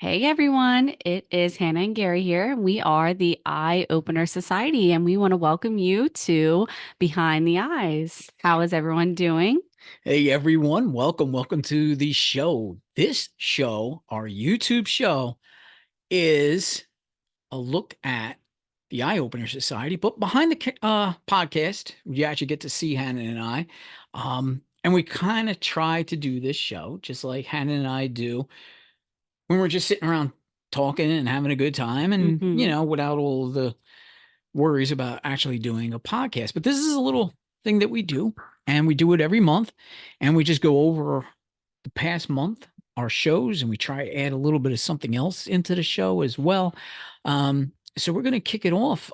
Hey everyone, it is Hannah and Gary here. We are the Eye Opener Society and we want to welcome you to Behind the Eyes. How is everyone doing? Hey everyone, welcome to the show. This show, our YouTube show, is a look at the Eye Opener Society, but behind the podcast, you actually get to see Hannah and I. And we kind of try to do this show just like Hannah and I do when we're just sitting around talking and having a good time and, Hmm. without all the worries about actually doing a podcast. But this is a little thing that we do, and we do it every month, and we just go over the past month, our shows, and we try to add a little bit of something else into the show as well. So we're gonna kick it off.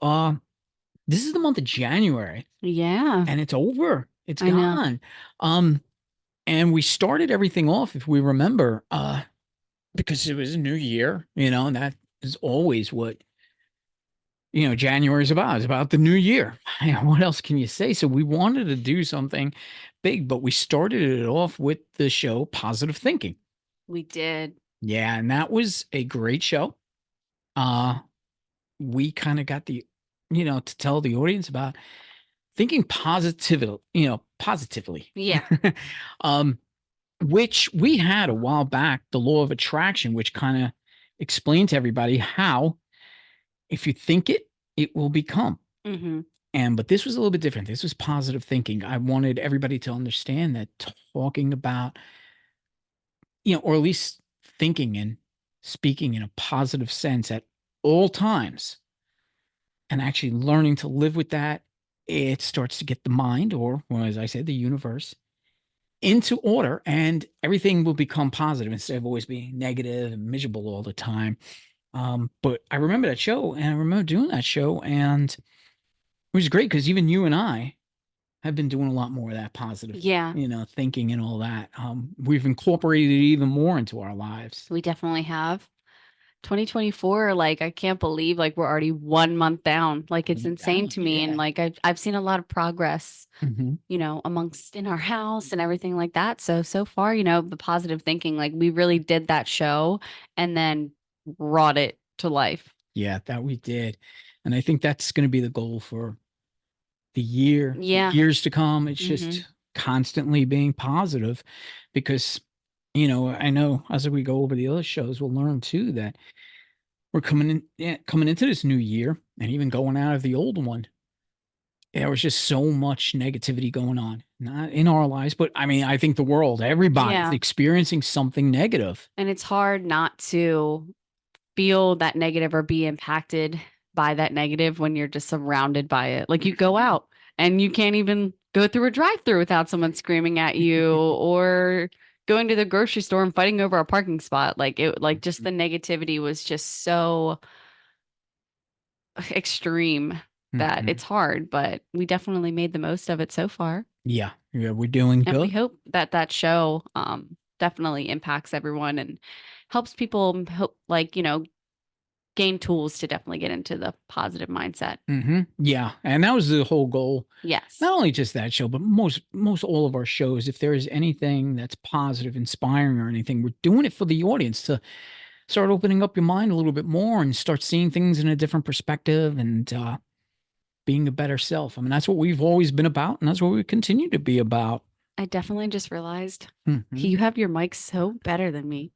This is the month of January, Yeah, and it's over. It's I know. gone. Um, and we started everything off, if we remember, because it was a new year, and that is always what January is about. It's about the new year. What else can you say? So we wanted to do something big, but we started it off with the show Positive Thinking. We did. Yeah, and that was a great show. Uh we kind of got to tell the audience about thinking positively. Yeah. um which we had a while back, the law of attraction, which kind of explained to everybody how if you think it, it will become. Hmm. But this was a little bit different. This was positive thinking. I wanted everybody to understand that talking about, or at least thinking and speaking in a positive sense at all times and actually learning to live with that, it starts to get the mind, or well, as I said, the universe, into order, and everything will become positive instead of always being negative and miserable all the time. But I remember that show, and I remember doing that show, and it was great because even you and I have been doing a lot more of that positive, Yeah, thinking and all that. We've incorporated it even more into our lives. we definitely have. 2024, like I can't believe like we're already 1 month down. Like it's insane Down, to me. And yeah. like I've seen a lot of progress, Hmm. amongst in our house and everything like that. So far, the positive thinking, like we really did that show and then brought it to life. Yeah, that we did. And I think that's going to be the goal for the Yeah. years to come. It's Hmm. just constantly being positive because, I know as we go over the other shows, we'll learn too that we're coming into this new year and even going out of the old one. There was just so much negativity going on, not in our lives, but I mean, I think the world, everybody's Yeah. experiencing something negative. And it's hard not to feel that negative or be impacted by that negative when you're just surrounded by it. Like you go out and you can't even go through a drive-through without someone screaming at you or going to the grocery store and fighting over a parking spot. Like just the negativity was just so extreme that Mhm. it's hard, but we definitely made the most of it so far. Yeah, yeah, we're doing And we good. hope that that show definitely impacts everyone and helps people gain tools to definitely get into the positive mindset. Yeah, and that was the whole goal. Yes. Not only just that show, but most all of our shows. If there is anything that's positive, inspiring, or anything, we're doing it for the audience to start opening up your mind a little bit more and start seeing things in a different perspective and being a better self. I mean, that's what we've always been about, and that's what we continue to be about. I definitely just realized Hmm. you have your mic so better than me.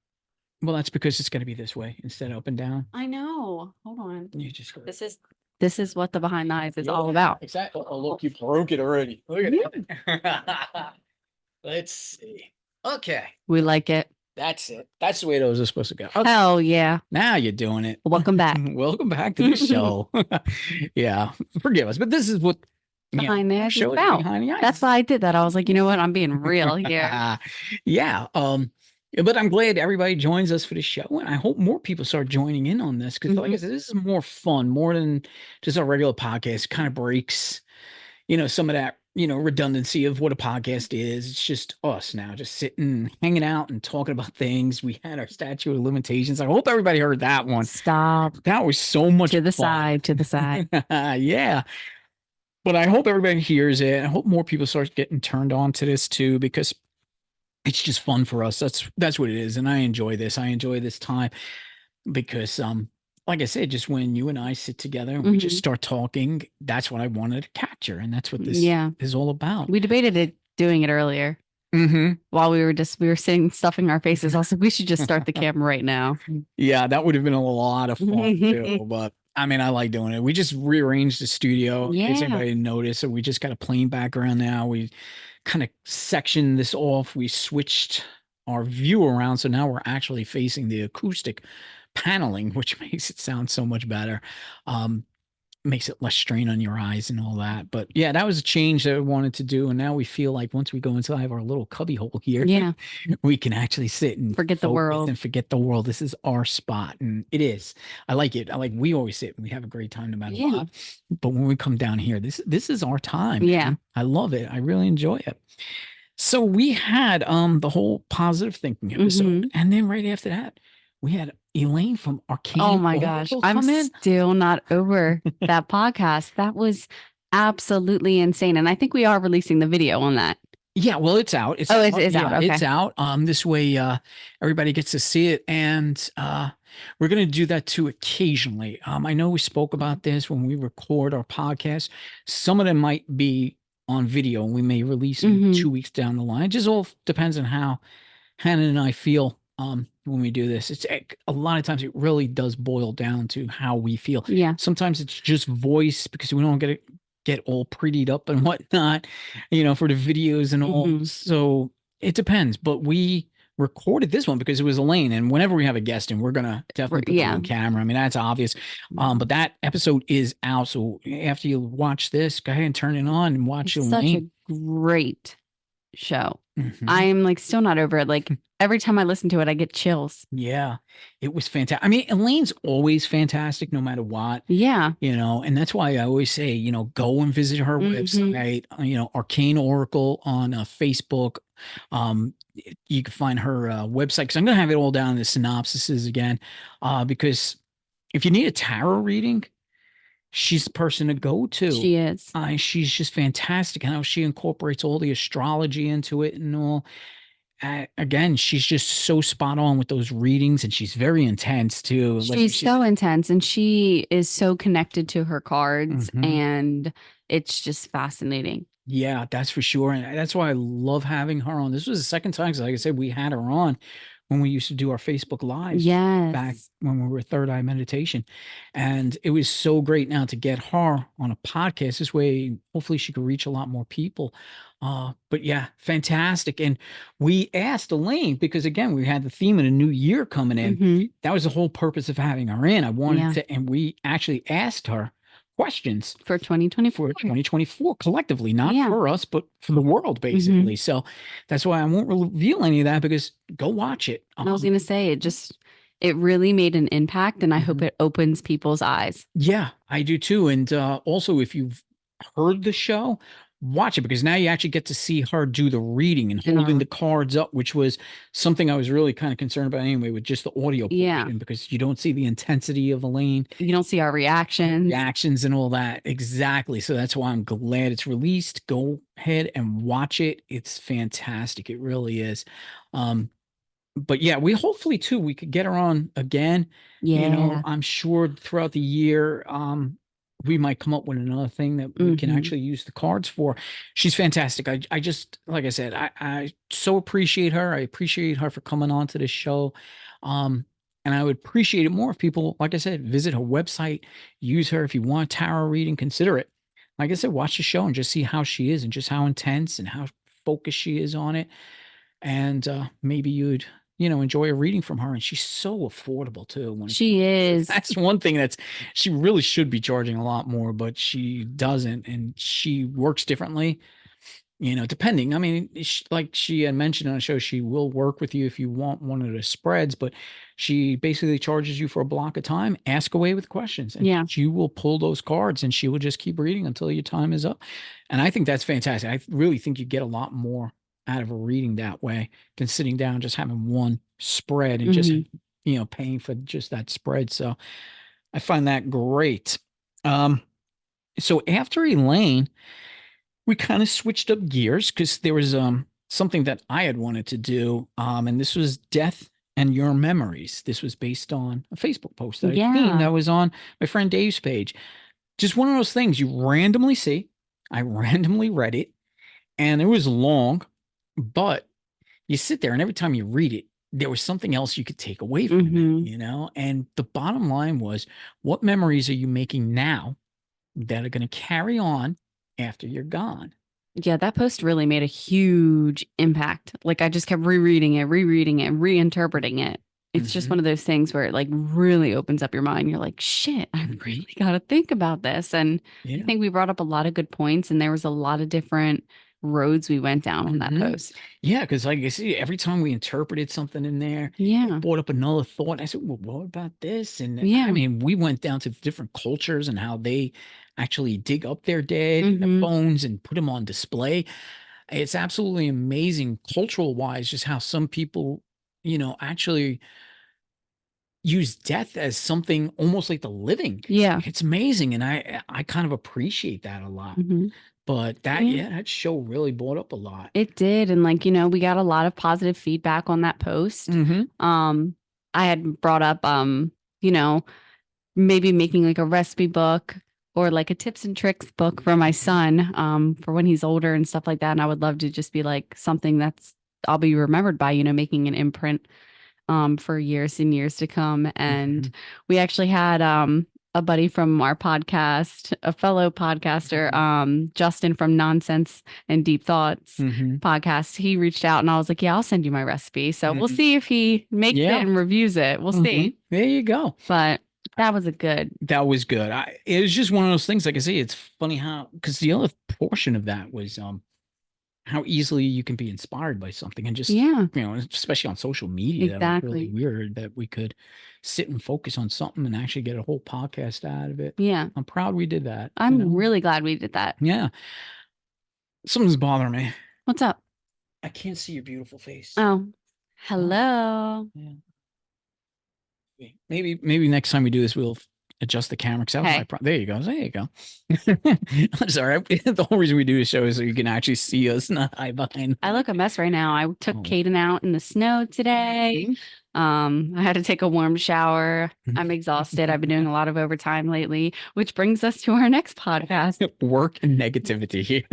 Well, that's because it's going to be this way instead of up and down. I know. Hold on. You just go. This is this is what the behind the eyes is Yeah, all about. exactly. Oh, look, you broke it already. Look at it. Let's see. Okay. We like it. That's it. That's the way those are supposed to go. Okay. Hell yeah. Now you're doing it. Welcome back. Welcome back to the show. Yeah. Forgive us, but this is what, Behind the our eyes is show is about. behind the That's eyes. why I did that. I was like, you know what? I'm being real here. Yeah. But I'm glad everybody joins us for the show, and I hope more people start joining in on this because, like I Hmm. said, this is more fun, more than just a regular podcast. Kind of breaks, some of that, redundancy of what a podcast is. It's just us now, just sitting, hanging out, and talking about things. We had our statute of limitations. I hope everybody heard that one. Stop. That was so much To the fun. side, to the side. Yeah. But I hope everybody hears it. I hope more people start getting turned on to this too, because it's just fun for us. That's what it is. And I enjoy this. I enjoy this time. because like I said, just when you and I sit together and we just Mhm. start talking, that's what I wanted to capture, and that's what this Yeah. is all about. We debated doing it earlier Hmm. while we were sitting stuffing our faces. Also, we should just start the camera right now. Yeah, that would have been a lot of fun too. But I mean, I like doing it. We just rearranged the studio, in case Yeah. anybody didn't notice. So we just got a plain background now. We kind of sectioned this off. We switched our view around. So now we're actually facing the acoustic paneling, which makes it sound so much better. Um, Makes it less strain on your eyes and all that. But yeah, that was a change that we wanted to do. And now we feel like once we go inside our little cubby hole here, Yeah. we can actually sit and Forget the focus world. and forget the world. This is our spot. And it is. I like it. I like we always sit and we have a great time no matter Yeah. what. But when we come down here, this is our time, Yeah. man. I love it. I really enjoy it. So we had the whole positive thinking episode, Hmm. and then right after that, we had Elaine from Oh Arcane my gosh. Oracle I'm come in. still not over that podcast. That was absolutely insane. And I think we are releasing the video on that. Yeah, well, it's out. It's Oh, out. it's out. Yeah, Okay. it's out. This way everybody gets to see it. And we're gonna do that too occasionally. I know we spoke about this when we record our podcast. Some of them might be on video and we may release them Hmm. 2 weeks down the line. It just all depends on how Hannah and I feel when we do this. It's a lot of times it really does boil down to how we feel. Yeah. Sometimes it's just voice because we don't get all prettied up and whatnot, for the videos and all. Hmm. So it depends. But we recorded this one because it was Elaine, and whenever we have a guest in, we're gonna definitely put them Yeah. on camera. I mean, that's obvious. But that episode is out. So after you watch this, go ahead and turn it on and watch It's such a Elaine. great show. Mhm. I'm like still not over it. Like every time I listen to it, I get chills. Yeah, it was fantastic. I mean, Elaine's always fantastic no matter what, Yeah. and that's why I always say, go and visit her Hmm. website, Arcane Oracle on Facebook. You can find her website because I'm going to have it all down in the synopsises again. Because if you need a tarot reading, she's the person to go to. She is. She's just fantastic. And how she incorporates all the astrology into it and all. Again, she's just so spot on with those readings, and she's very intense too. Like She's so intense and she is so connected to her cards Mhm. and it's just fascinating. Yeah, that's for sure, and that's why I love having her on. This was the second time, 'cause like I said, we had her on when we used to do our Facebook Lives back Yes. when we were Third Eye Meditation, and it was so great now to get her on a podcast. This way, hopefully, she could reach a lot more people. But yeah, fantastic. And we asked Elaine because again, we had the theme of the new year coming in. Hmm. That was the whole purpose of having her in. I wanted Yeah. to, and we actually asked her questions For 2024. for 2024 collectively, not Yeah. for us, but for the world, Hmm. basically. So that's why I won't reveal any of that because go watch it. I was going to say it really made an impact and I hope Mhm. it opens people's eyes. Yeah, I do too. And also, if you've heard the show, watch it because now you actually get to see her do the reading and holding the cards up, which was something I was really kind of concerned about anyway with just the audio Yeah. portion because you don't see the intensity of Elaine. You don't see our reactions. Reactions and all that. Exactly. So that's why I'm glad it's released. Go ahead and watch it. It's fantastic. It really is. Um, but yeah, we hopefully too we could get her on again. Yeah. I'm sure throughout the year, we might come up with another thing that we can Mhm. actually use the cards for. She's fantastic. I just like I said, I so appreciate her. I appreciate her for coming on to this show. Um, and I would appreciate it more if people, like I said, visit her website, use her if you want tarot reading, consider it. Like I said, watch the show and just see how she is and just how intense and how focused she is on it. And maybe you'd enjoy a reading from her. And she's so affordable too. She is. That's one thing she really should be charging a lot more, but she doesn't. And she works differently, depending. I mean, like she had mentioned on the show, she will work with you if you want one of the spreads, but she basically charges you for a block of time. Ask away with questions, and Yeah. she will pull those cards and she will just keep reading until your time is up. And I think that's fantastic. I really think you get a lot more out of a reading that way than sitting down just having one spread and just Mhm. paying for just that spread. So I find that great. Um, so after Elaine, we kind of switched up gears because there was something that I had wanted to do, and this was Death and your memories. This was based on a Facebook post that I'd seen Yeah. that was on my friend Dave's page. Just one of those things you randomly see. I randomly read it, and it was long, but you sit there and every time you read it, there was something else you could take away from it, Hmm. you know? And the bottom line was, what memories are you making now that are going to carry on after you're gone? Yeah, that post really made a huge impact. Like I just kept rereading it, reinterpreting it. It's just Mm-hmm. one of those things where it like really opens up your mind. You're like, shit, I really got to think about this. And I Yeah. think we brought up a lot of good points, and there was a lot of different roads we went down on that Mm-hmm. post. Yeah, because like I see, every time we interpreted something in there, it Yeah. brought up another thought. I said, "Well, what about this?" And I Yeah. mean, we went down to the different cultures and how they actually dig up their dead, their Hmm. bones, and put them on display. It's absolutely amazing, cultural wise, just how some people, actually use death as something almost like the living. Yeah. It's amazing, and I kind of appreciate that a lot. Hmm. But Yeah. that show really brought up a lot. It did. And like, we got a lot of positive feedback on that post. Mm-hmm. Um, I had brought up you know, maybe making like a recipe book or like a tips and tricks book for my son for when he's older and stuff like that. And I would love to just be like something that's I'll be remembered by, making an imprint for years and years to come. And Mm-hmm. we actually had a buddy from our podcast, a fellow podcaster, Justin from Nonsense and Deep Thoughts Mm-hmm. podcast. He reached out and I was like, yeah, I'll send you my recipe. So we'll Mm-hmm. see if he makes it Yeah. and reviews it. We'll Mm-hmm. see. There you go. But that was a good. That was good. It was just one of those things. Like I say, it's funny how because the other portion of that was how easily you can be inspired by something and just Yeah, especially on social media. That was really exactly. weird that we could sit and focus on something and actually get a whole podcast out of it. Yeah. I'm proud we did that. I'm really glad we did that. Yeah. Something's bothering me. What's up? I can't see your beautiful face. Oh, Oh, hello. yeah. Maybe next time we do this, we'll adjust the camera. Cause that was my Hey, there you go. There you go. I'm sorry. The whole reason we do this show is so you can actually see us, not hide behind. I look a mess right now. I took Oh. Caden out in the snow today. I had to take a warm shower. I'm exhausted. I've been doing a lot of overtime lately, which brings us to our next podcast. Work and negativity.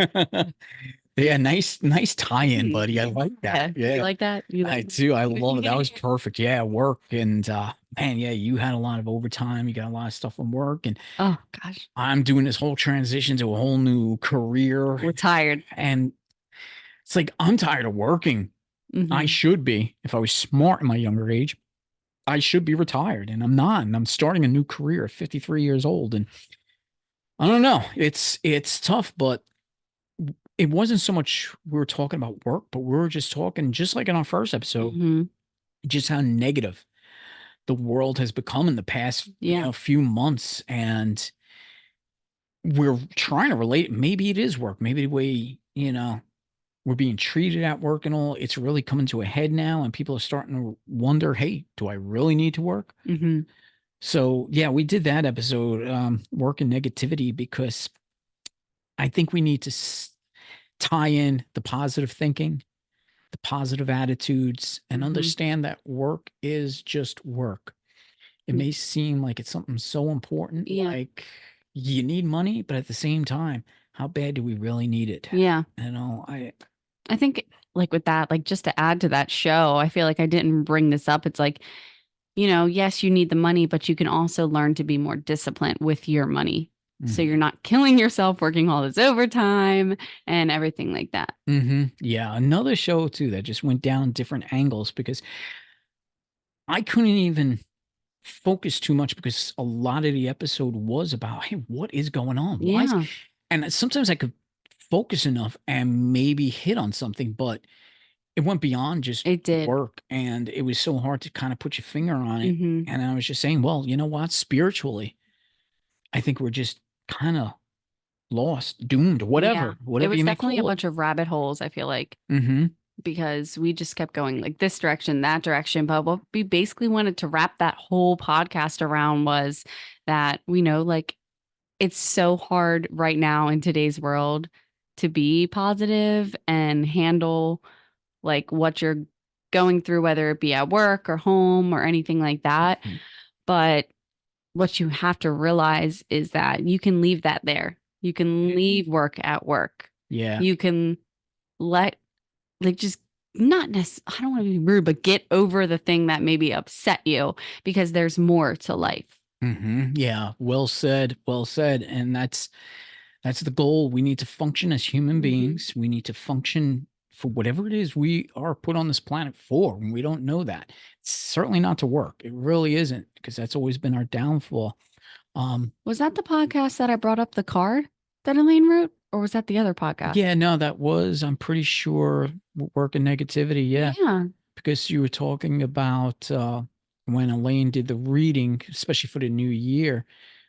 Yeah, nice tie-in, buddy. I like Yeah. that. You Yeah, like that? You I like do. I love it. That was perfect. Yeah, work and man, yeah, you had a lot of overtime. You got a lot of stuff from work, and Oh gosh. I'm doing this whole transition to a whole new career, We're tired. and it's like I'm tired of working. I Hmm. should be, if I was smart in my younger age, I should be retired, and I'm not. And I'm starting a new career at 53 years old, and I don't know. It's tough, but it wasn't so much we were talking about work, but we were just talking, just like in our first episode, Hmm. just how negative the world has become in the past, Yeah. few months. And we're trying to relate. Maybe it is work. Maybe the way, we're being treated at work and all, it's really coming to a head now. And people are starting to wonder, hey, do I really need to work? Hmm. So yeah, we did that episode, work and negativity, because I think we need to tie in the positive thinking, the positive attitudes, and Hmm. understand that work is just work. It may seem like it's something so important, Yeah. like you need money, but at the same time, how bad do we really need it? Yeah. I think like with that, like just to add to that show, I feel like I didn't bring this up. It's like, yes, you need the money, but you can also learn to be more disciplined with your money. So Mhm. you're not killing yourself working all this overtime and everything like that. Yeah, another show too that just went down different angles because I couldn't even focus too much because a lot of the episode was about, hey, what is going on? Why is Yeah, and sometimes I could focus enough and maybe hit on something, but it went beyond just it did. work, and it was so hard to kind of put your finger on it. Hmm. And I was just saying, well, you know what? Spiritually, I think we're just kind of lost, doomed, Yeah. It whatever was you may definitely a call it. bunch of rabbit holes, I feel like, Mm-hmm. because we just kept going like this direction, that direction. But what we basically wanted to wrap that whole podcast around was that we know like it's so hard right now in today's world to be positive and handle like what you're going through, whether it be at work or home or anything like that. Mhm. But what you have to realize is that you can leave that there. You can leave work at work. Yeah. You can let, like, just not necessarily, I don't want to be rude, but get over the thing that maybe upset you, because there's more to life. Yeah. Well said. Well said. And that's the goal. We need to function as human Mhm. beings. We need to function for whatever it is we are put on this planet for. And we don't know that. It's certainly not to work. It really isn't, because that's always been our downfall. Was that the podcast that I brought up the card that Elaine wrote? Or was that the other podcast? Yeah, no, that was, I'm pretty sure, work and negativity. Yeah. Yeah. Because you were talking about when Elaine did the reading, especially for the new year,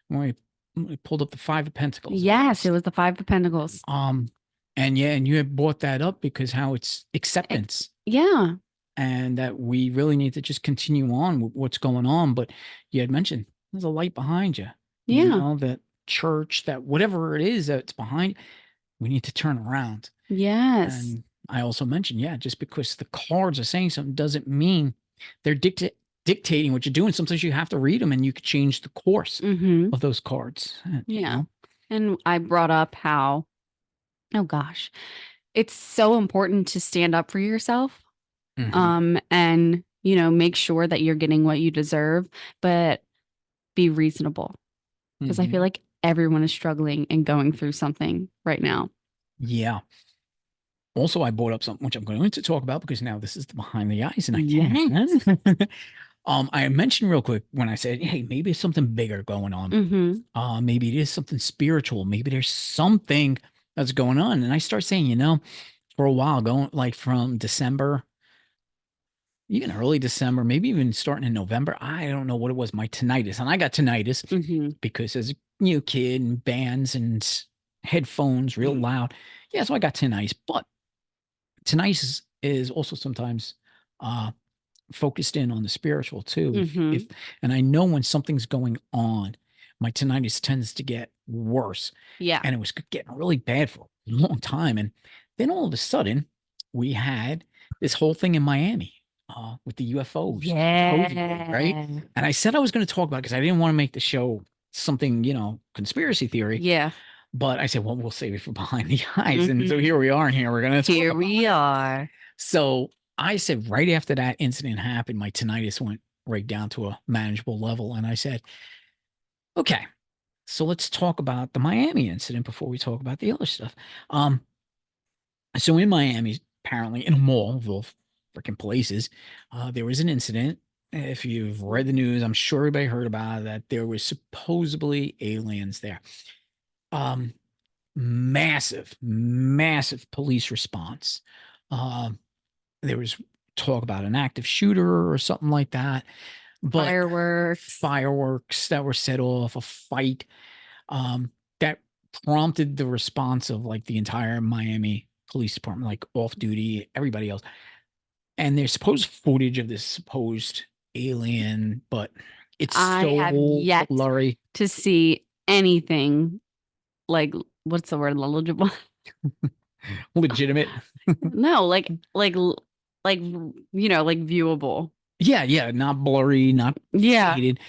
when we pulled up the Five of Pentacles. Yes, it was the Five of Pentacles. And yeah, and you had brought that up because how it's acceptance, Yeah. and that we really need to just continue on with what's going on. But you had mentioned there's a light behind you. You Yeah. know, that church, that whatever it is that's behind, we need to turn around. Yes. And I also mentioned, yeah, just because the cards are saying something doesn't mean they're dictating what you're doing. Sometimes you have to read them and you could change the course Mm-hmm. of those cards. You Yeah. know? And I brought up how, oh gosh, it's so important to stand up for yourself. Mhm. And, make sure that you're getting what you deserve, but be reasonable. Because I feel Mhm. like everyone is struggling and going through something right now. Yeah. Also, I brought up something which I'm going to talk about because now this is the behind the eyes, and I Yes. can. I mentioned real quick when I said, "Hey, maybe it's something bigger going on. Mm-hmm. Maybe it is something spiritual. Maybe there's something that's going on." And I start saying, for a while, going like from December, even early December, maybe even starting in November. I don't know what it was. My tinnitus, and I got tinnitus Mm-hmm. because as a kid and bands and headphones real loud. Yeah, so I got tinnitus, but tinnitus is also sometimes uh focused in on the spiritual too. Mm-hmm. If and I know when something's going on, my tinnitus tends to get worse. Yeah. And it was getting really bad for a long time. And then all of a sudden, we had this whole thing in Miami with the UFOs, supposedly, right? Yeah. And I said I was going to talk about it because I didn't want to make the show something, conspiracy theory. Yeah. But I said, well, we'll save it for behind the eyes. And so Mhm. here we are, and here we're going to talk Here about we it. are. So I said, right after that incident happened, my tinnitus went right down to a manageable level. And I said, okay, so let's talk about the Miami incident before we talk about the other stuff. Um, so in Miami, apparently in a mall of all freaking places, there was an incident. If you've read the news, I'm sure everybody heard about it, that there was supposedly aliens there. Um, Massive, massive police response. Um, there was talk about an active shooter or something like that, but Fireworks. fireworks that were set off, a fight that prompted the response of like the entire Miami police department, like off duty, everybody else. And there's supposed footage of this supposed alien, but it's I have so yet blurry. to see anything like, what's the word? Legible? Legitimate. No, like viewable. Yeah, yeah, not blurry, not Yeah. faded.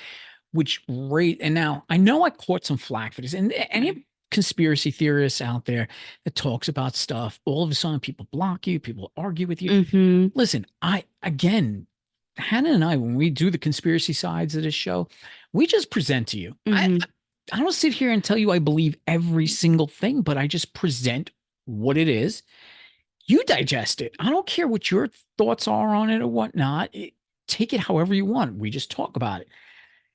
Which rate, and now I know I caught some flack for this, and any conspiracy theorists out there that talks about stuff, all of a sudden people block you, people argue with you. Mm-hmm. Listen, I again, Hannah and I, when we do the conspiracy sides of this show, we just present to you. Mm-hmm. I don't sit here and tell you I believe every single thing, but I just present what it is. You digest it. I don't care what your thoughts are on it or whatnot. Take it however you want. We just talk about it.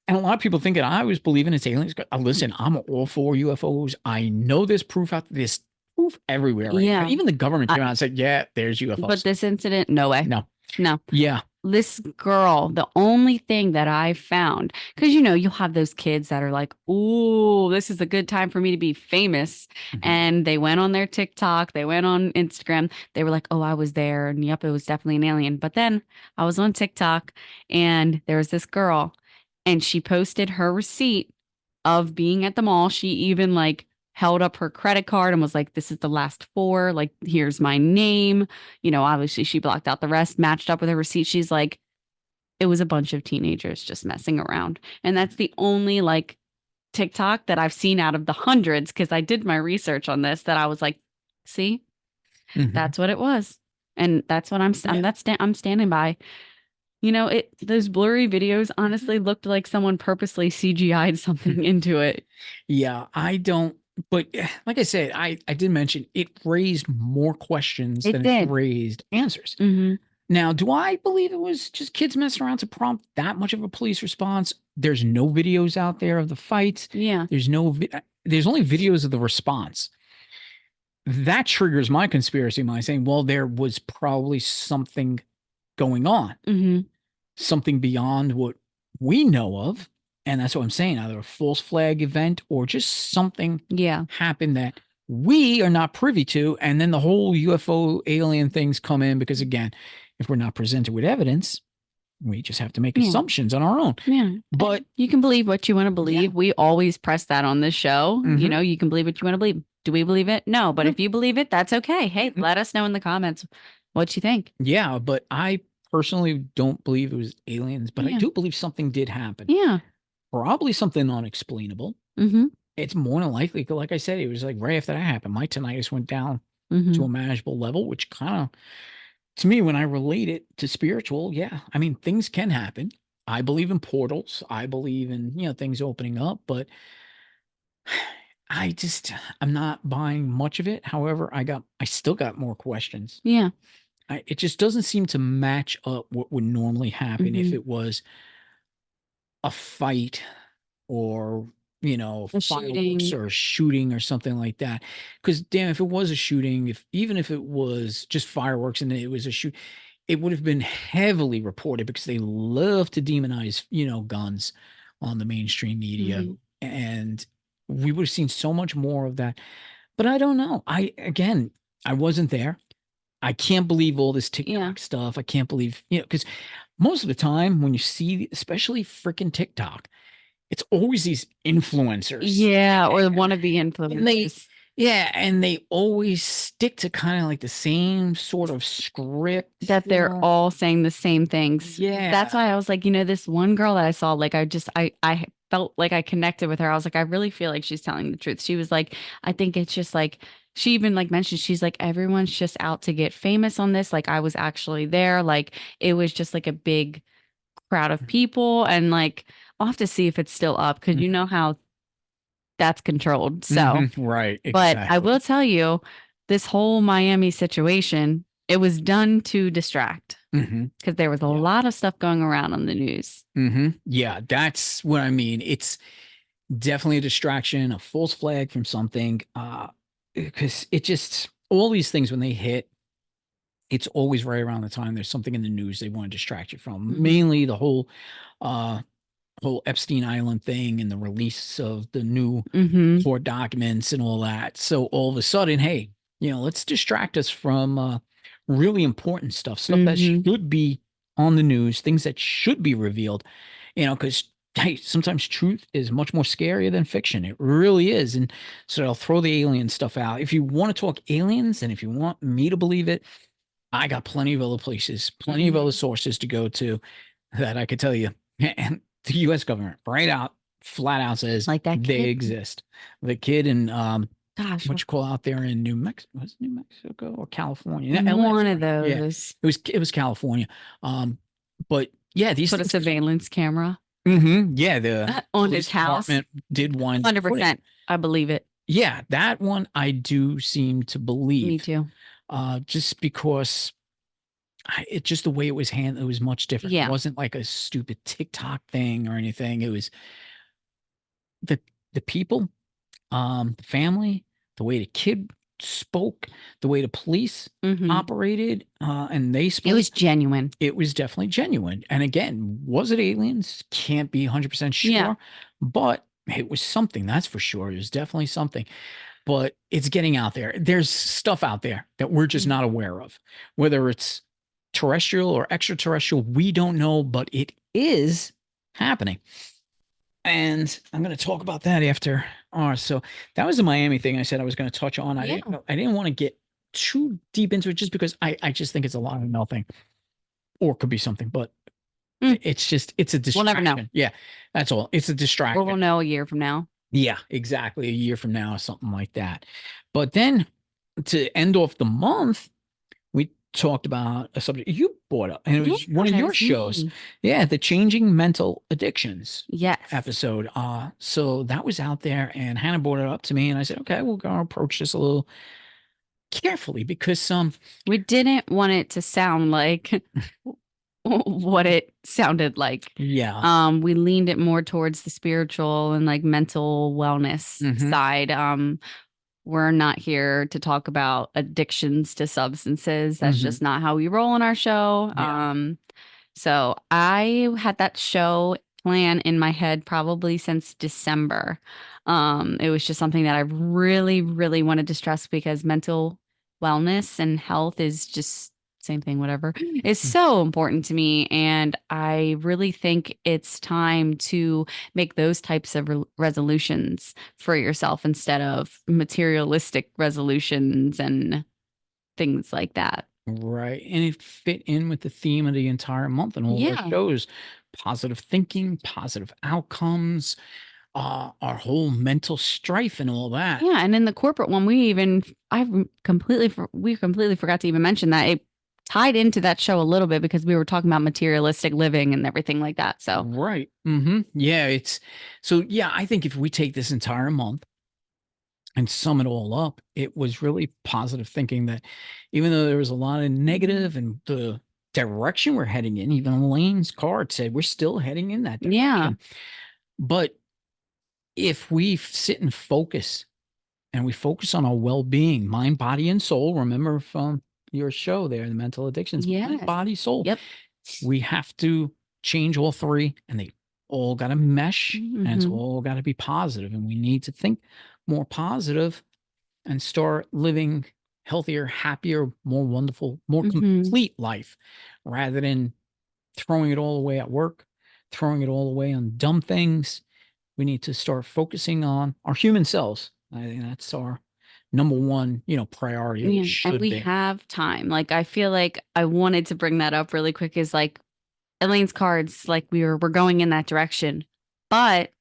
And a lot of people think that I was believing it's aliens. Listen, I'm all for UFOs. I know there's proof out there's proof everywhere right now. Yeah. Even the government I- came out and said, yeah, there's UFOs. But this incident, no way. No. No. Yeah. This girl, the only thing that I found, because you'll have those kids that are like, "Ooh, this is a good time for me to be famous." Mhm. And they went on their TikTok, they went on Instagram, they were like, "Oh, I was there, and yep, it was definitely an alien." But then I was on TikTok, and there was this girl, and she posted her receipt of being at the mall. She even like held up her credit card and was like, this is the last four. Like, here's my name. You know, obviously she blocked out the rest, matched up with her receipt. She's like, it was a bunch of teenagers just messing around. And that's the only like TikTok that I've seen out of the hundreds, because I did my research on this, that I was like, see, Mhm. that's what it was. And that's what I'm standing by. You know, those blurry videos honestly looked like someone purposely CGI'd something into it. Yeah, I don't, but like I said, I did mention it raised more questions It than it did. raised answers. Hmm. Now, do I believe it was just kids messing around to prompt that much of a police response? There's no videos out there of the fights. Yeah. There's only videos of the response. That triggers my conspiracy mind saying, well, there was probably something going on, Hmm. something beyond what we know of. And that's what I'm saying, either a false flag event or just something Yeah. happened that we are not privy to. And then the whole UFO alien things come in because, again, if we're not presented with evidence, we just have to make Yeah. assumptions on our own. Yeah. But You can believe what you want to yeah, believe. We always press that on this show. You Mhm. know, you can believe what you want to believe. Do we believe it? No. But No. if you believe it, that's okay. Hey, Mhm. let us know in the comments what you think. Yeah, but I personally don't believe it was aliens, but I Yeah. do believe something did happen. Yeah. Probably something unexplainable. Mm-hmm. It's more than likely, 'cause like I said, it was like right after that happened, my tinnitus went down to Mm-hmm. a manageable level, which kind of, to me, when I relate it to spiritual, yeah, I mean, things can happen. I believe in portals. I believe in, things opening up, but I'm not buying much of it. However, I still got more questions. Yeah. It just doesn't seem to match up what would normally happen if Mm-hmm. it was a fight or, A fireworks shooting. or a shooting or something like that. Because damn, if it was a shooting, even if it was just fireworks and it was a shoot, it would have been heavily reported because they love to demonize, guns on the mainstream media. Mm-hmm. And we would have seen so much more of that. But I don't know. I wasn't there. I can't believe all this Yeah. TikTok stuff. I can't believe, because most of the time when you see, especially freaking TikTok, it's always these influencers. Yeah. Or the wannabe And influencers. and they always stick to kind of like the same sort of script. That they're all saying the same things. That's Yeah. why I was like, you know, this one girl that I saw, like, I felt like I connected with her. I was like, I really feel like she's telling the truth. She was like, I think it's just like, she even like mentioned, she's like, everyone's just out to get famous on this. Like, I was actually there. Like, it was just like a big crowd of people. And like, I'll have to see if it's still up, because you know how that's controlled. So, Right. but I Exactly. will tell you, this whole Miami situation, it was done to distract, hmm because there was a Yeah. lot of stuff going around on the news. Yeah. That's what I mean. It's definitely a distraction, a false flag from something. Because it just, all these things when they hit, it's always right around the time there's something in the news they want to distract you from. Mhm. Mainly the uh whole Epstein Island thing and the release of the new Mhm. court documents and all that. So all of a sudden, hey, let's distract us from really important stuff that Mhm. should be on the news, things that should be revealed, because hey, sometimes truth is much more scarier than fiction. It really is. And so I'll throw the alien stuff out. If you want to talk aliens and if you want me to believe it, I got plenty of other places, plenty of other Mhm. sources to go to that I could tell you. And the US government right out, flat out says Like that they kid. exist. The kid in Gosh, what you call out there in New Mexico, was it New Mexico or California? one of Sorry. Yeah. those. It was California. But yeah, these Put a things. surveillance camera Yeah, the on police his house. department did wind up putting. 100%. I believe it. Yeah, that one I do seem to Me believe. too. Just because it just the way it was handled, it was much different. It Yeah. wasn't like a stupid TikTok thing or anything. It was the people, the family, the way the kid spoke, the way the police Mhm. operated, and they It spoke. was genuine. It was definitely genuine. And again, was it aliens? Can't be 100% Yeah. sure, but it was something, that's for sure. It was definitely something. But it's getting out there. There's stuff out there that we're just not aware of, whether it's terrestrial or extraterrestrial. We don't know, but it is happening. And I'm going to talk about that after are. So that was the Miami thing I said I was going to touch on. Yeah. I didn't want to get too deep into it just because I just think it's a lot of melting, or it could be something, but Mm, it's a we'll never know. distraction. Yeah, that's all. It's a Or we'll distraction. know a year from now. Yeah, exactly. A year from now, or something like that. But then to end off the month, we talked about a subject you brought up, and it Yeah, was one of it your was shows. me. Yeah, the Changing Mental Addictions Yes. episode. So that was out there, and Hannah brought it up to me, and I said, okay, we're gonna approach this a little carefully because We didn't want it to sound like what it sounded like. yeah. We leaned it more towards the spiritual and like mental wellness Hmm. side. We're not here to talk about addictions to substances. That's Hmm. just not how we roll on our show. Yeah. So I had that show plan in my head probably since December. It was just something that I really, really wanted to stress because mental wellness and health is just same thing, whatever, is so important to me. And I really think it's time to make those types of resolutions for yourself instead of materialistic resolutions and things like that. Right. And it fit in with the theme of the entire month and all our Yeah. shows. Positive thinking, positive outcomes, our whole mental strife and all that. Yeah, and in the corporate one, we completely forgot to even mention that it tied into that show a little bit because we were talking about materialistic living and everything like that. So, Right. Hmm. Yeah, it's so yeah, I think if we take this entire month and sum it all up, it was really positive thinking that even though there was a lot of negative and the direction we're heading in, even Elaine's card said we're still heading in that yeah. direction. But if we sit and focus and we focus on our well-being, mind, body, and soul, remember from your show there, the mental addictions, mind, Yes. body, soul, Yep. we have to change all three and they all got to mesh and it's Hmm. all got to be positive, and we need to think more positive and start living healthier, happier, more wonderful, more Hmm. complete life rather than throwing it all away at work, throwing it all away on dumb things. We need to start focusing on our human selves. I think that's our number one, priority. It Yeah. And should we be. have time. Like, I feel like I wanted to bring that up really quick is like Elaine's cards, like we're going in that direction, but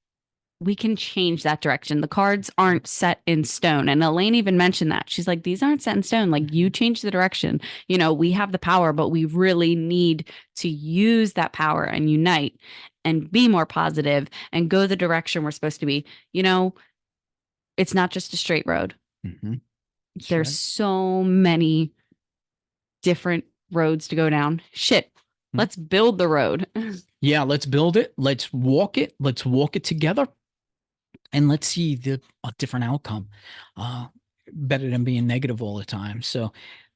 we can change that direction. The cards aren't set in stone. And Elaine even mentioned that. She's like, these aren't set in stone. Like, you change the direction. We have the power, but we really need to use that power and unite and be more positive and go the direction we're supposed to be. It's not just a straight road. Mm-hmm. That's There's right. so many different roads to go down. Shit. Mhm. Let's build the road. Yeah, let's build it. Let's walk it. Let's walk it together, and let's see a different outcome. Uh, Better than being negative all the time. So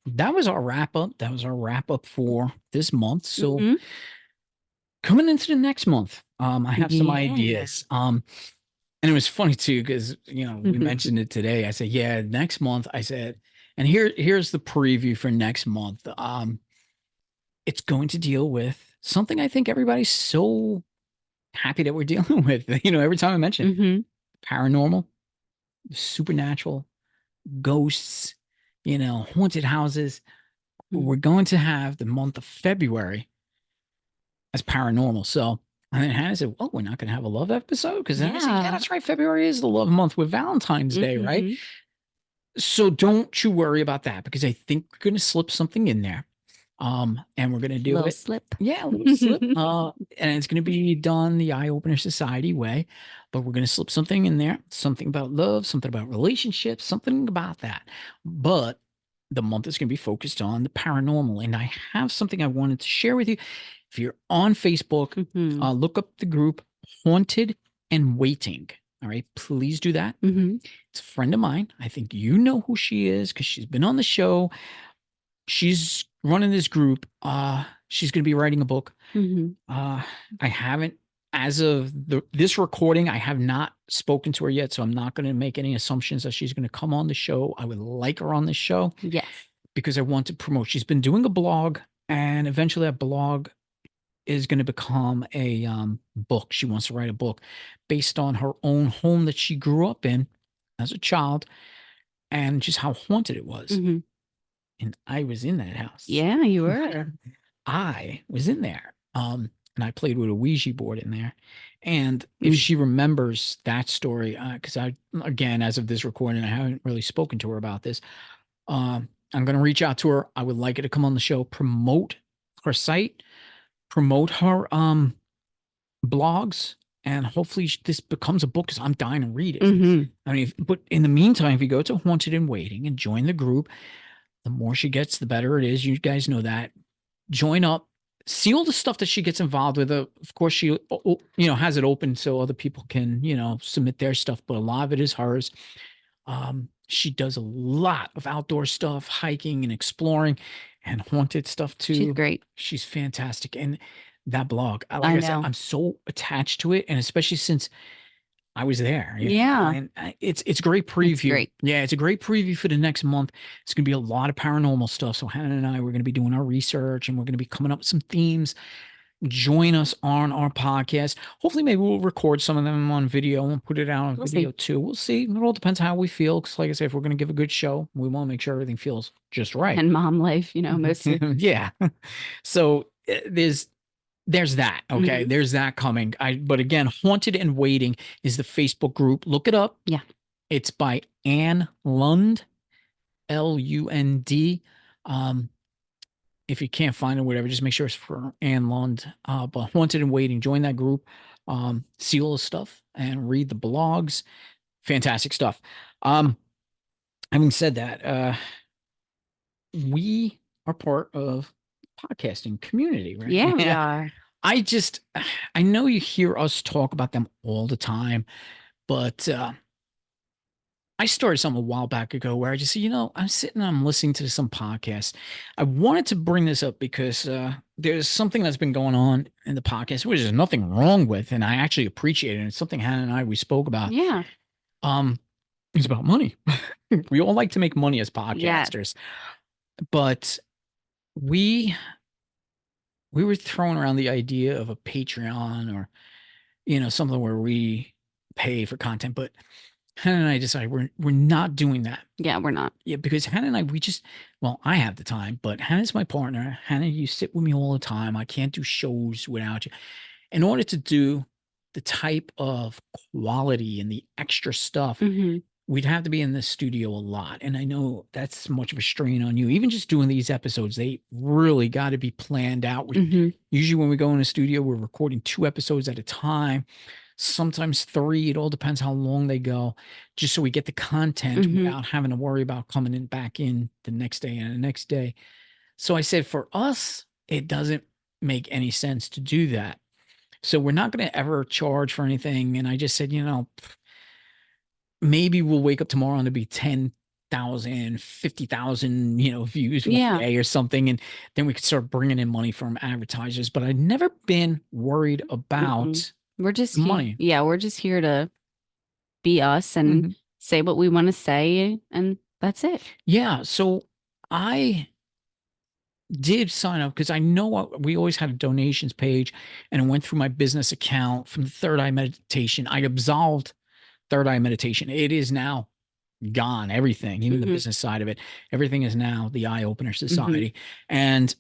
that was our wrap up. That was our wrap up for this month. So Hmm. coming into the next month, I have some Yeah. ideas. And it was funny too because we Hmm. mentioned it today. I said, yeah, next month. I said, and here's the preview for next month. It's going to deal with something I think everybody's so happy that we're dealing with. Every time I mention it, Hmm. paranormal, supernatural, ghosts, haunted houses. We're going to have the month of February as paranormal. So, and then Hannah said, "Oh, we're not going to have a love episode because then I said, yeah, Yeah. that's right. February is the love month with Valentine's Day, right? Hmm. So don't you worry about that because I think we're going to slip something in there. And we're going to do Little it. slip. Yeah, a little slip. And it's going to be done the Eye Opener Society way, but we're going to slip something in there, something about love, something about relationships, something about that. But the month is going to be focused on the paranormal. And I have something I wanted to share with you. If you're on Facebook, Hmm. look up the group Haunted and Waiting. All right, please do that. Hmm. It's a friend of mine. I think you know who she is because she's been on the show. She's running this group. She's going to be writing a book. Hmm. I haven't, as of this recording, I have not spoken to her yet, so I'm not going to make any assumptions that she's going to come on the show. I would like her on the show Yes. because I want to promote. She's been doing a blog, and eventually that blog is going to become a book. She wants to write a book based on her own home that she grew up in as a child and just how haunted it was. Hmm. And I was in that house. Yeah, you were. I was in there. And I played with a Ouija board in there. And if Mm. she remembers that story, because again, as of this recording, I haven't really spoken to her about this. I'm going to reach out to her. I would like her to come on the show, promote her site, promote her blogs, and hopefully this becomes a book because I'm dying to read it. Hmm. I mean, but in the meantime, if you go to Haunted and Waiting and join the group, the more she gets, the better it is. You guys know that. Join up, see all the stuff that she gets involved with. Of course, she has it open so other people can submit their stuff, but a lot of it is hers. She does a lot of outdoor stuff, hiking and exploring, and haunted stuff too. She's great. She's fantastic, and that blog, like I I said, know. I'm so attached to it, and especially since I was there. Yeah. And it's a great preview. It's great. Yeah, it's a great preview for the next month. It's going to be a lot of paranormal stuff. So Hannah and I, we're going to be doing our research and we're going to be coming up with some themes. Join us on our podcast. Hopefully, maybe we'll record some of them on video and put it out on We'll video see. too. We'll see. It all depends how we feel. Because, like I said, if we're going to give a good show, we want to make sure everything feels just right. And mom life, most of Yeah. So there's that. Okay. Mhm. There's that coming. But again, Haunted and Waiting is the Facebook group. Look it up. Yeah. It's by Anne Lund, Lund. If you can't find it, whatever, just make sure it's for Anne Lund. But Haunted and Waiting, join that group. See all the stuff and read the blogs. Fantastic stuff. Having said that, we are part of podcasting community, right? Yeah, we are. I know you hear us talk about them all the time, but I started something a while back ago where I just said, I'm sitting and I'm listening to some podcast. I wanted to bring this up because there's something that's been going on in the podcast, which there's nothing wrong with, and I actually appreciate it. And it's something Hannah and I we spoke about. Yeah. It's about money. We all like to make money as Yes. podcasters, but we were throwing around the idea of a Patreon or something where we pay for content, but Hannah and I decided we're not doing that. Yeah, we're not. Yeah, because Hannah and I, I have the time, but Hannah's my partner. Hannah, you sit with me all the time. I can't do shows without you. In order to do the type of quality and the extra stuff, Mhm. we'd have to be in the studio a lot. And I know that's much of a strain on you. Even just doing these episodes, they really got to be planned out. Mhm. Usually when we go in the studio, we're recording 2 episodes at a time, sometimes 3. It all depends how long they go, just so we get the content Mhm. without having to worry about coming in back in the next day and the next day. So I said, for us, it doesn't make any sense to do that. So we're not going to ever charge for anything. And I just said, maybe we'll wake up tomorrow and it'll be 10,000, 50,000, views one Yeah. day or something. And then we could start bringing in money from advertisers. But I'd never been worried about We're just money. Yeah, we're just here to be us and say what we want to say, and that's it. Yeah. So I did sign up because I know we always had a donations page, and I went through my business account from the Third Eye Meditation. I absolved Third Eye Meditation. It is now gone. Everything, even the business side of it, everything is now the Eye Opener Society. And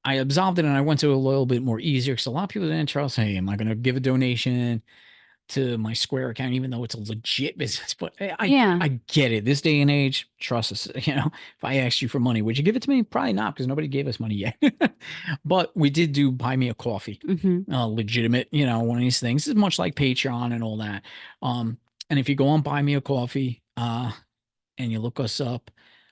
I absolved it, and I went to a little bit more easier because a lot of people didn't trust, hey, am I going to give a donation to my Square account, even though it's a legit business? But I get it. This day and age, trust us. If I asked you for money, would you give it to me? Probably not, because nobody gave us money yet. But we did do Buy Me a Coffee, legitimate, one of these things. It's much like Patreon and all that. And if you go on Buy Me a Coffee, and you look us up,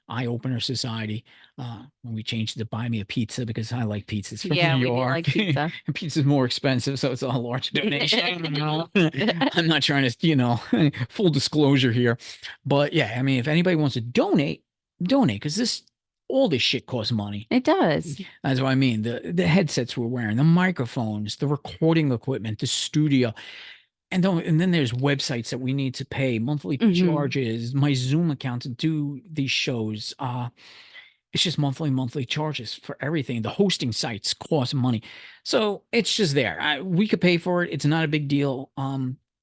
Eye Opener Society. When we changed to Buy Me a Pizza because I like pizzas from New We do York. like pizza. And pizza's more expensive, so it's a large donation. I'm not trying to, full disclosure here, but yeah, I mean, if anybody wants to donate, because all this shit costs money. It does. That's what I mean. The headsets we're wearing, the microphones, the recording equipment, the studio. And then there's websites that we need to pay monthly charges, my Zoom account to do these shows. It's just monthly charges for everything. The hosting sites cost money. So it's just there. We could pay for it. It's not a big deal.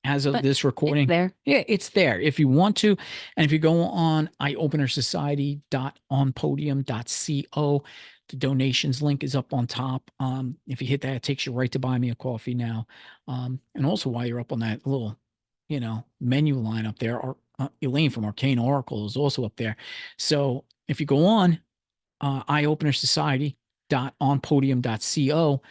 As of But this it's recording, there. yeah, it's there if you want to. And if you go on eyeopenersociety.onpodium.co, the donations link is up on top. If you hit that, it takes you right to buy me a coffee now. And also while you're up on that little, menu line up there, Elaine from Arcane Oracle is also up there. So if you go on eyeopenersociety.onpodium.co,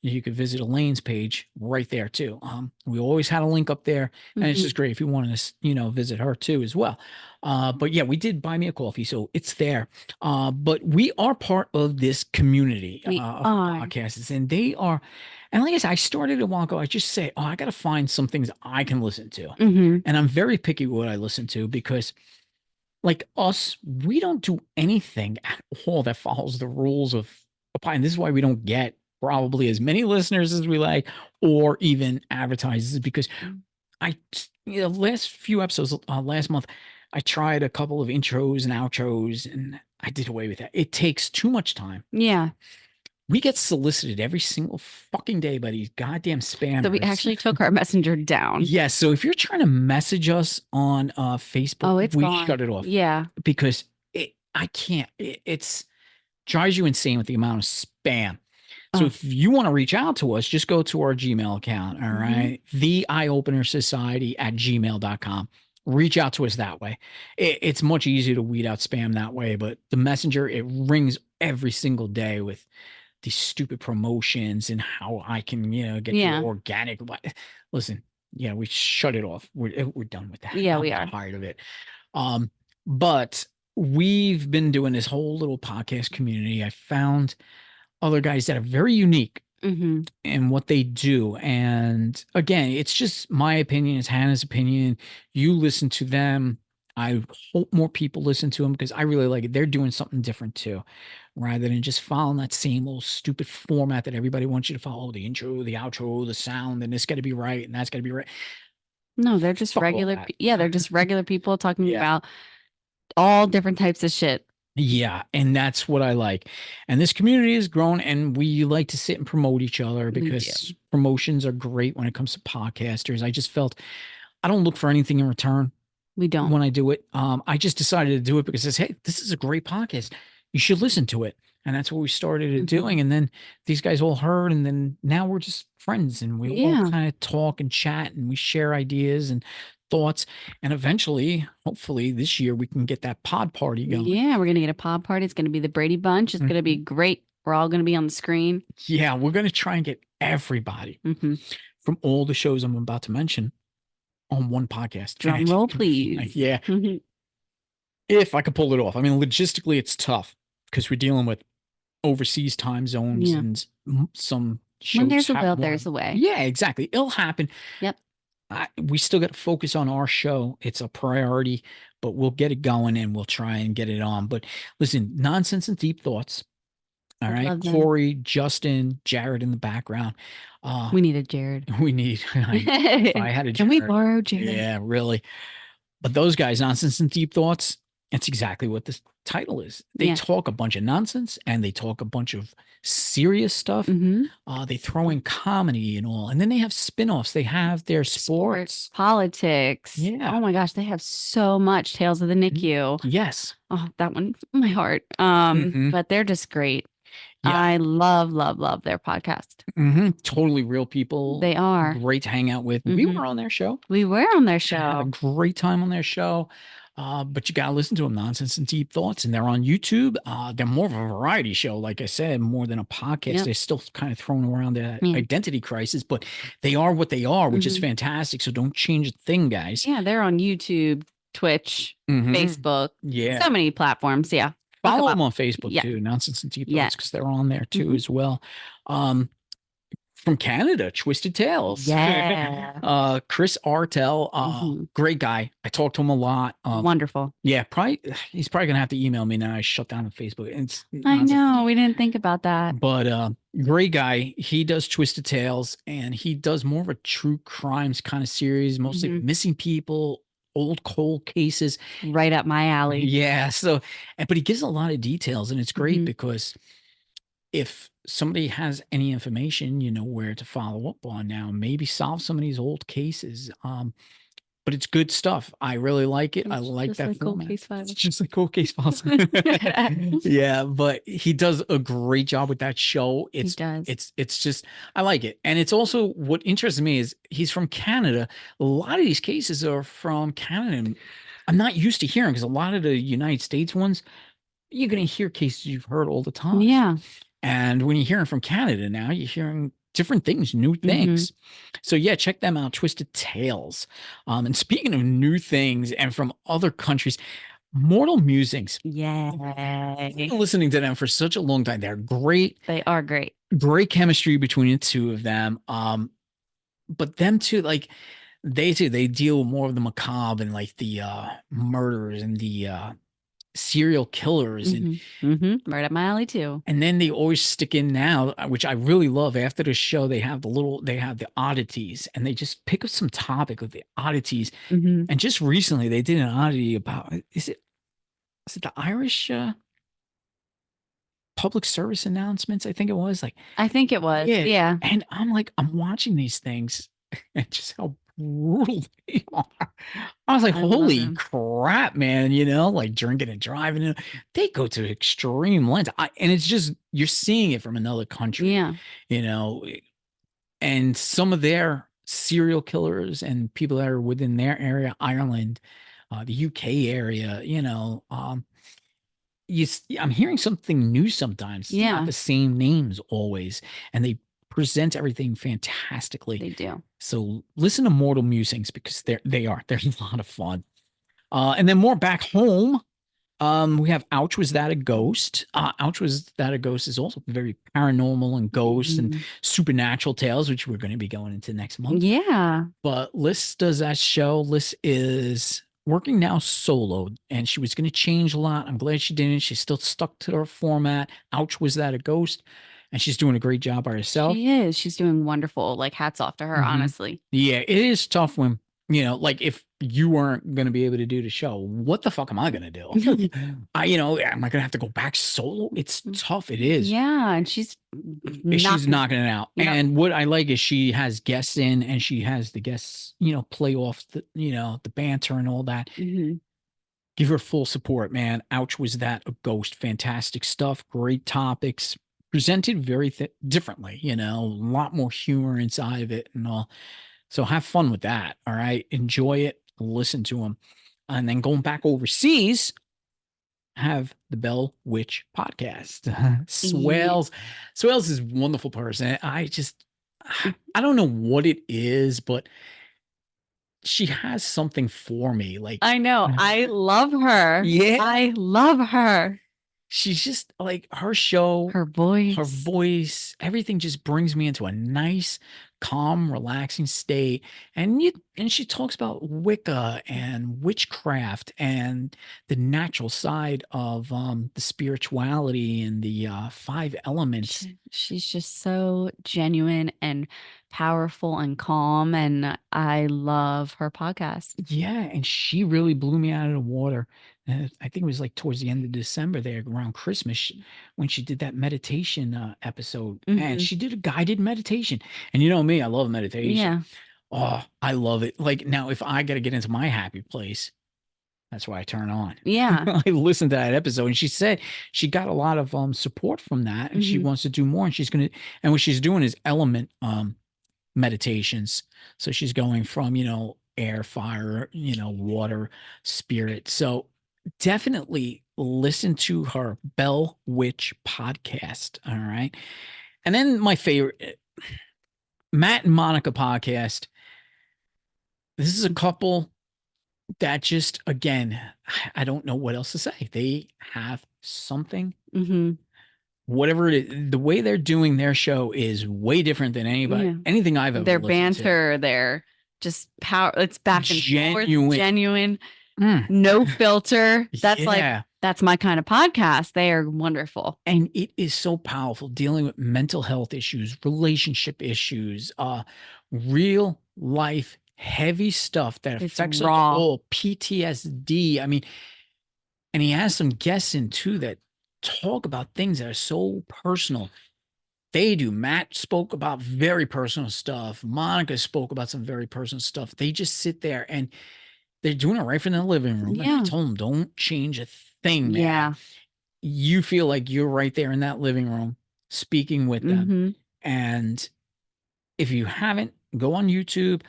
you could visit Elaine's page right there too. We always had a link up there, and it's Mhm. just great if you want to, visit her too as well. But yeah, we did buy me a coffee, so it's there. But we are part of this community We of are. podcasts, and they are. And like I said, I started a while ago. I just say, oh, I got to find some things I can listen to, Mhm. and I'm very picky with what I listen to because like us, we don't do anything at all that follows the rules of applying. This is why we don't get probably as many listeners as we like, or even advertisers, because last few episodes, last month, I tried a couple of intros and outros, and I did away with that. It takes too much time. Yeah. We get solicited every single fucking day by these goddamn So we spammers. actually took our messenger down. Yes. So if you're trying to message us on Facebook, Oh, it's we gone. shut it off Yeah. because I can't. It's drives you insane with the amount of spam. So Oh. if you want to reach out to us, just go to our Gmail account. All Mhm. right. The eyeopenersociety@gmail.com. Reach out to us that way. It's much easier to weed out spam that way, but the messenger, it rings every single day with these stupid promotions and how I can, get you Yeah. organic. Listen, we shut it off. We're done with that. Yeah, we I'm are. tired of it. But we've been doing this whole little podcast community. I found other guys that are very unique Mhm. in what they do. And again, it's just my opinion, it's Hannah's opinion. You listen to them. I hope more people listen to them because I really like it. They're doing something different too, rather than just following that same old stupid format that everybody wants you to follow: the intro, the outro, the sound, and this got to be right and that's got to be right. No, they're just Fuck all regular that. yeah, they're just regular people talking Yeah. about all different types of shit. Yeah, and that's what I like. And this community has grown, and we like to sit and promote each other We do. because promotions are great when it comes to podcasters. I just felt I don't look for anything in return We don't. when I do it. I just decided to do it because it's, hey, this is a great podcast. You should listen to it. And that's what we started Mhm. doing. And then these guys all heard, and then now we're just friends and we all Yeah. kind of talk and chat and we share ideas and thoughts. And eventually, hopefully this year we can get that pod party going. Yeah, we're gonna get a pod party. It's gonna be the Brady Bunch. It's gonna be great. We're all gonna be on the screen. Yeah, we're going to try and get everybody Mhm. from all the shows I'm about to mention on one podcast. Drum And roll, please. yeah, Mhm. if I could pull it off. I mean, logistically, it's tough because we're dealing with overseas time zones Yeah. and some shows. When there's a happen will, more- there's a way. Yeah, exactly. It'll happen. Yep. We still got to focus on our show. It's a priority, but we'll get it going and we'll try and get it on. But listen, nonsense and deep thoughts. All I right. love them. Corey, Justin, Jared in the background. We need a Jared. We need, if I had a Can we Jared, borrow Jared? yeah, really. But those guys, nonsense and deep thoughts, it's exactly what this title is. They Yeah. talk a bunch of nonsense and they talk a bunch of serious stuff. Mhm. They throw in comedy and all. And then they have spin-offs. They have their sports. Politics. Yeah. Oh my gosh, they have so much. Tales of the NICU. Yes. Oh, that one, my heart. Mhm. But they're just great. Yeah. I love, love, love their podcast. Totally real people. They are. Great to hang out with. We Mhm. were on their show. We were on their Had a show. great time on their show. But you got to listen to them, Nonsense and Deep Thoughts. And they're on YouTube. They're more of a variety show, like I said, more than a podcast. Yep. They're still kind of throwing around the Yeah. identity crisis, but they are what they are, which is Mhm. fantastic. So don't change a thing, guys. Yeah, they're on YouTube, Twitch, Mhm. Facebook, Yeah. so many platforms. Yeah. Look Follow 'em them up. on Facebook Yeah. too, Nonsense and Deep Yeah. Thoughts, because they're on there too Mhm. as well. From Canada, Twisted Tales. Yeah. Chris Artel, Mhm. great guy. I talk to him a lot. Wonderful. Yeah, probably he's probably gonna have to email me now. I shut down on Facebook. It's I nonsense. know. We didn't think about that. But great guy. He does Twisted Tales and he does more of a true crimes kind of series, mostly Mhm. missing people, old cold cases. Right up my alley. Yeah. So, but he gives a lot of details, and it's great Mhm. because if somebody has any information, you know where to follow up on now, maybe solve some of these old cases. But it's good stuff. I really like it. I It's like just that like Cold format. Case It's Files. just like Cold Case Files. Yeah, but he does a great job with that show. He does. It's just I like it. And it's also what interests me is he's from Canada. A lot of these cases are from Canada. And I'm not used to hearing because a lot of the United States ones, you're gonna hear cases you've heard all the time. Yeah. And when you're hearing from Canada now, you're hearing different things, new Mhm. things. So yeah, check them out, Twisted Tales. And speaking of new things and from other countries, Mortal Musings. I've Yay. been listening to them for such a long time. They're great, They are great. great chemistry between the two of them. But them two, like they deal more of the macabre and like the murders and the serial killers and Right up my alley too. And then they always stick in now, which I really love. After the show, they have the oddities, and they just pick up some topic of the oddities. Mhm. And just recently, they did an oddity about is it the Irish public service announcements? I think it was like I think it was. yeah. Yeah. And I'm like, I'm watching these things, and just how brutal they are. I was like, I love holy them. crap, man! You know, like drinking and driving, they go to extreme lengths. And it's just you're seeing it from another country. Yeah. You know, and some of their serial killers and people that are within their area, Ireland, the UK area, I'm hearing something new sometimes. It's not Yeah. the same names always, and they present everything fantastically. They do. So listen to Mortal Musings because they're a lot of fun. And then more back home. We have Ouch Was That a Ghost? Ouch Was That a Ghost is also very paranormal and ghosts and Mhm. supernatural tales, which we're going to be going into next month. Yeah. But Liz does that show. Liz is working now solo, and she was going to change a lot. I'm glad she didn't. She's still stuck to her format. Ouch Was That a Ghost? And she's doing a great job by herself. She is. She's doing wonderful. Like hats off to her, Mhm. honestly. Yeah, it is tough when, like if you weren't going to be able to do the show, what the fuck am I going to do? Am I going to have to go back solo? It's tough. It is. Yeah, and she's She's knocking. knocking it out. Yep. And what I like is she has guests in and she has the guests, play off the banter and all that. Mhm. Give her full support, man. Ouch Was That a Ghost? Fantastic stuff. Great topics. Presented very differently, a lot more humor inside of it and all. So have fun with that. All right. Enjoy it. Listen to them. And then going back overseas, have the Bell Witch podcast. Swales. Swales is a wonderful person. I don't know what it is, but she has something for me. Like I know. I love her. Yeah. I love her. She's just like her show, Her voice. her voice, everything just brings me into a nice, calm, relaxing state. And she talks about Wicca and witchcraft and the natural side of the spirituality and the five elements. She's just so genuine and powerful and calm, and I love her podcast. Yeah, and she really blew me out of the water. I think it was like towards the end of December there around Christmas when she did that meditation episode. And Mhm. she did a guided meditation. And you know me, I love meditation. Yeah. Oh, I love it. Like now, if I got to get into my happy place, that's why I turn on. Yeah. I listened to that episode and she said she got a lot of support from that and she Mhm. wants to do more. And what she's doing is element meditations. So she's going from, air, fire, water, spirit. So definitely listen to her Bell Witch podcast. All right. And then my favorite, Matt and Monica podcast. This is a couple that just, again, I don't know what else to say. They have something. Mhm. Whatever it is, the way they're doing their show is way different than Yeah. anything I've ever Their listened to. banter, their just power. It's back and Genuine. forth, genuine, no filter. Yeah. That's my kind of podcast. They are wonderful. And it is so powerful dealing with mental health issues, relationship issues, real life heavy stuff that It's affects us raw. all, PTSD. I mean, and he has some guests in too that talk about things that are so personal. They do. Matt spoke about very personal stuff. Monica spoke about some very personal stuff. They just sit there and they're doing it right from the living room. And I Yeah. told them, don't change a thing, man. Yeah. You feel like you're right there in that living room speaking with them. Hmm. And if you haven't, go on YouTube,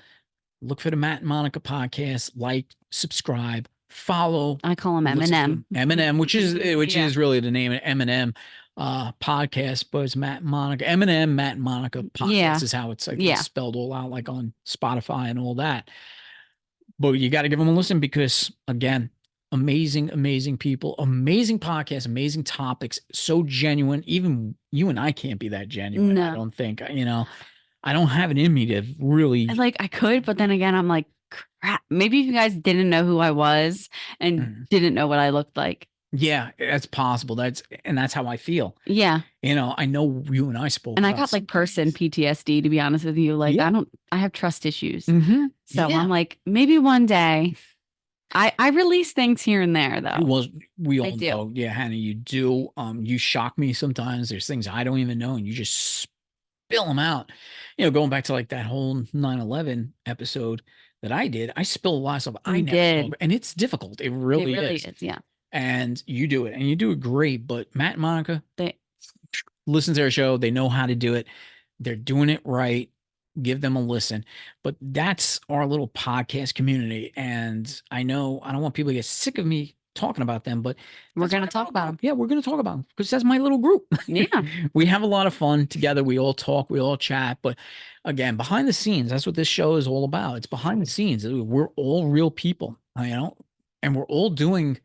look for the Matt and Monica podcast, like, subscribe, follow, I call him listen to Eminem. Eminem, which Yeah. is really the name of Eminem podcast, but it's Matt and Monica. Eminem, Matt and Monica podcast Yeah. is how it's like Yeah. spelled all out, like on Spotify and all that. But you got to give them a listen because, again, amazing, amazing people, amazing podcast, amazing topics, so genuine. Even you and I can't be that genuine. I No. don't think, I don't have it in me to really. Like I could, but then again, I'm like, crap. Maybe you guys didn't know who I was and didn't know what I looked like. Yeah, that's possible. That's how I feel. Yeah. I know you and I spoke And I about got some like person things. PTSD, to be honest with you. Like Yeah. I have trust issues. Mhm. So Yeah. I'm like, maybe one day I release things here and there though. Well, we all do. know. Yeah, Hannah, you do. You shock me sometimes. There's things I don't even know, and you just spill them out. Going back to like that whole 9/11 episode that I did, I spilled a lot of stuff I You never did. spoke, and it's difficult. It really, is. Yeah. And you do it, and you do it great. But Matt and Monica, They listen to their show. They know how to do it. They're doing it right. Give them a listen. But that's our little podcast community. And I know I don't want people to get sick of me talking about them, but we're that's gonna what I talk wanna about do. them. Yeah, we're gonna talk about them because that's my little group. Yeah. We have a lot of fun together. We all talk, we all chat. But again, behind the scenes, that's what this show is all about. It's behind the scenes. We're all real people, and we're all doing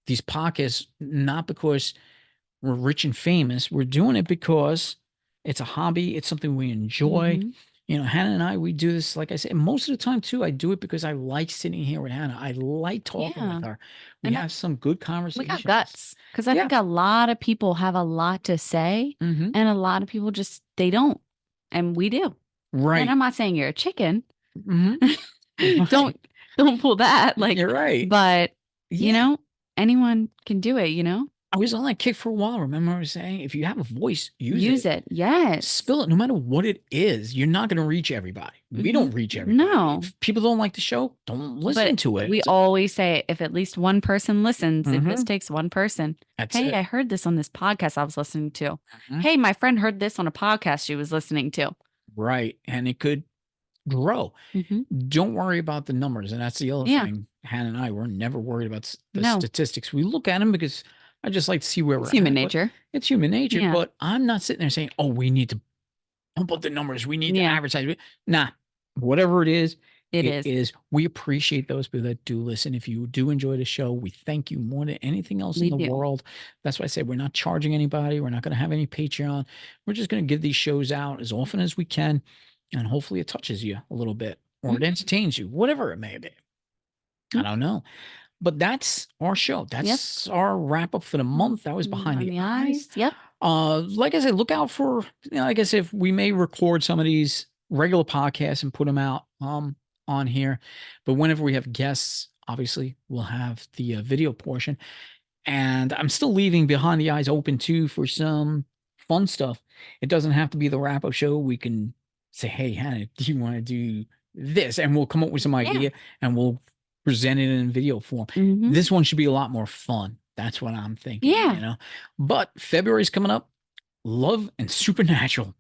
these podcasts not because we're rich and famous. We're doing it because it's a hobby. It's something we enjoy. Mhm. Hannah and I, we do this, like I said, most of the time too, I do it because I like sitting here with Hannah. I like talking Yeah. with her. We And have some good we conversations. got guts. Because I Yeah. think a lot of people have a lot to say, Mhm. and a lot of people just they don't. And we do. Right. And I'm not saying you're a chicken. Mhm. Don't pull that. Like You're right. But Yeah. anyone can do it, I was on that kick for a while. Remember I was saying, if you have a voice, use it. it. Yes. Spill it, no matter what it is. You're not going to reach everybody. We don't reach everybody. No. If people don't like the show, don't listen to it. We always say if at least one person listens, if this Mhm. takes one person. That's Hey, it. I heard this on this podcast I was listening to. Mhm. Hey, my friend heard this on a podcast she was listening to. Right. And it could grow. Mhm. Don't worry about the numbers. And that's the other Yeah. thing. Hannah and I, we're never worried about the No. statistics. We look at them because I just like to see where It's we're human at. But nature. it's human nature. Yeah. But I'm not sitting there saying, oh, we need to pump up the numbers. We need to Yeah. advertise. Nah, whatever it is, It is. We appreciate those people that do listen. If you do enjoy the show, we thank you more than anything else We in the do. world. That's why I say we're not charging anybody. We're not going to have any Patreon. We're just going to give these shows out as often as we can. And hopefully it touches you a little bit or it entertains you, whatever it may be. I don't know. But that's our show. That's our wrap up for the month. That was Behind the Eyes. Yep. Like I said, look out for, I guess if we may record some of these regular podcasts and put them out on here. But whenever we have guests, obviously we'll have the video portion. And I'm still leaving Behind the Eyes open too for some fun stuff. It doesn't have to be the wrap up show. We can say, hey, Hannah, do you want to do this? And we'll come up with some idea and we'll present it in video form. Mhm. This one should be a lot more fun. That's what I'm thinking. Yeah. But February's coming up. Love and Supernatural.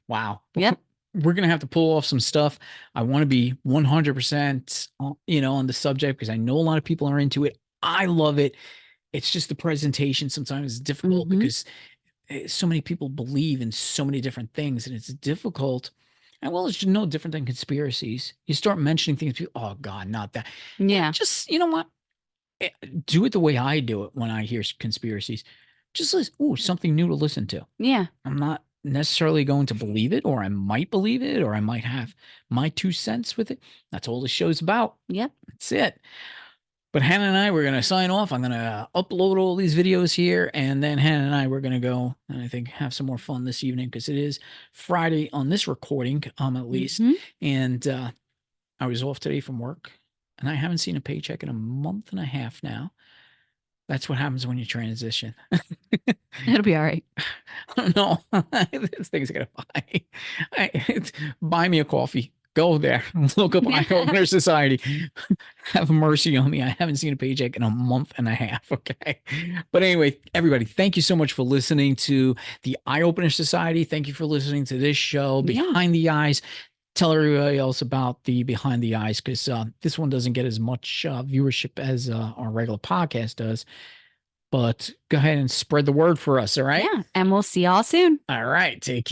Wow. Yep. We're gonna have to pull off some stuff. I want to be 100%, on the subject because I know a lot of people are into it. I love it. It's just the presentation sometimes is difficult Mhm. because so many people believe in so many different things, and it's difficult. And well, it's no different than conspiracies. You start mentioning things, people, oh God, not that. Yeah. Just you know what? Do it the way I do it when I hear conspiracies. Just listen. Ooh, something new to listen to. Yeah. I'm not necessarily going to believe it, or I might believe it, or I might have my 2 cents with it. That's all the show's about. Yep. That's it. But Hannah and I, we're going to sign off. I'm going to upload all these videos here. And then Hannah and I, we're going to go and I think have some more fun this evening because it is Friday on this recording, at least. Mhm. And I was off today from work, and I haven't seen a paycheck in a month and a half now. That's what happens when you transition. It'll be all right. I don't know. This thing's gonna buy me a coffee. Go there. Look up Eye Opener Society. Have mercy on me. I haven't seen a paycheck in a month and a half. Okay. But anyway, everybody, thank you so much for listening to the Eye Opener Society. Thank you for listening to this show, Yeah. Behind the Eyes. Tell everybody else about the Behind the Eyes, because this one doesn't get as much viewership as our regular podcast does. But go ahead and spread the word for us. All right. Yeah. And we'll see y'all soon. All right. Take care.